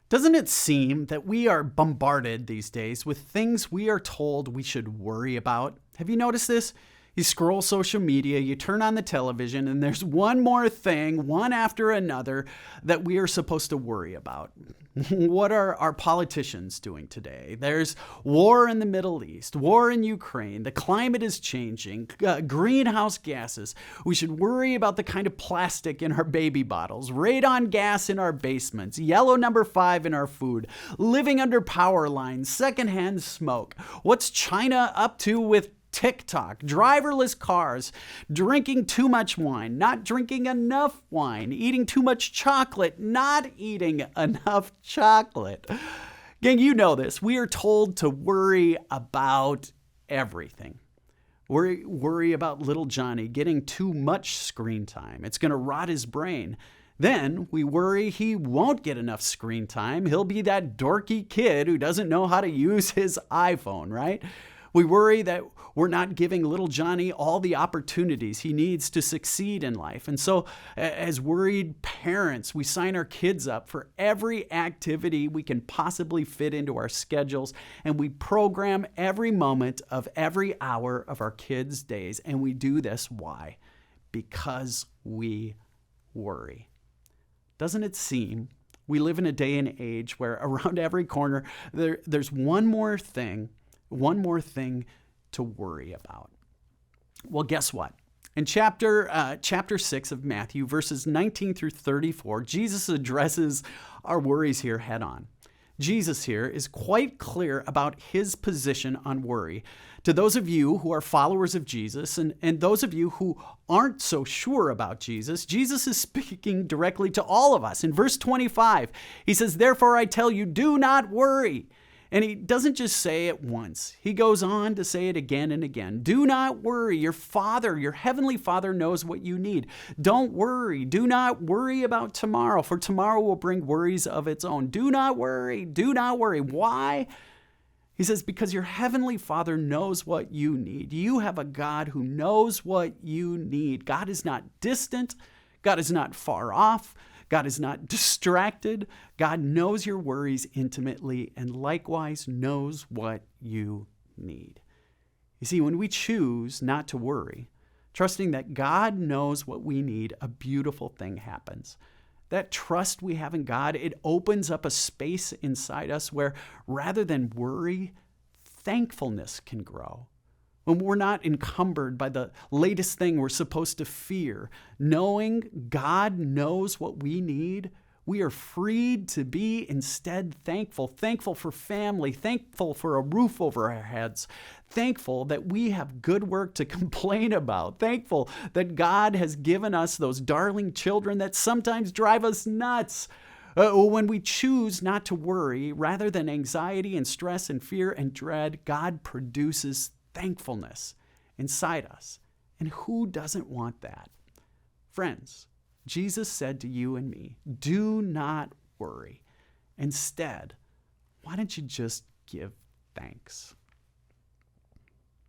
Doesn't it seem that we are bombarded these days with things we are told we should worry about? Have you noticed this? You scroll social media, you turn on the television, and there's one more thing, one after another, that we are supposed to worry about. What are our politicians doing today? There's war in the Middle East, war in Ukraine, the climate is changing, greenhouse gases. We should worry about the kind of plastic in our baby bottles, radon gas in our basements, yellow number 5 in our food, living under power lines, secondhand smoke. What's China up to with TikTok, driverless cars, drinking too much wine, not drinking enough wine, eating too much chocolate, not eating enough chocolate? Gang, you know this. We are told to worry about everything. Worry about little Johnny getting too much screen time. It's going to rot his brain. Then we worry he won't get enough screen time. He'll be that dorky kid who doesn't know how to use his iPhone, right? We worry that we're not giving little Johnny all the opportunities he needs to succeed in life. And so as worried parents, we sign our kids up for every activity we can possibly fit into our schedules. And we program every moment of every hour of our kids' days. And we do this, why? Because we worry. Doesn't it seem we live in a day and age where around every corner there's one more thing to worry about? Well, guess what? In chapter 6 of Matthew, verses 19 through 34, Jesus addresses our worries here head on. Jesus here is quite clear about his position on worry. To those of you who are followers of Jesus and those of you who aren't so sure about Jesus, Jesus is speaking directly to all of us. In verse 25, he says, "Therefore I tell you, do not worry." And he doesn't just say it once. He goes on to say it again and again. Do not worry. Your Father, your Heavenly Father knows what you need. Don't worry. Do not worry about tomorrow, for tomorrow will bring worries of its own. Do not worry. Do not worry. Why? He says, because your Heavenly Father knows what you need. You have a God who knows what you need. God is not distant. God is not far off. God is not distracted. God knows your worries intimately and likewise knows what you need. You see, when we choose not to worry, trusting that God knows what we need, a beautiful thing happens. That trust we have in God, it opens up a space inside us where rather than worry, thankfulness can grow. When we're not encumbered by the latest thing we're supposed to fear, knowing God knows what we need, we are freed to be instead thankful. Thankful for family, thankful for a roof over our heads, thankful that we have good work to complain about, thankful that God has given us those darling children that sometimes drive us nuts. When we choose not to worry, rather than anxiety and stress and fear and dread, God produces thankfulness inside us. And who doesn't want that? Friends, Jesus said to you and me, do not worry. Instead, why don't you just give thanks?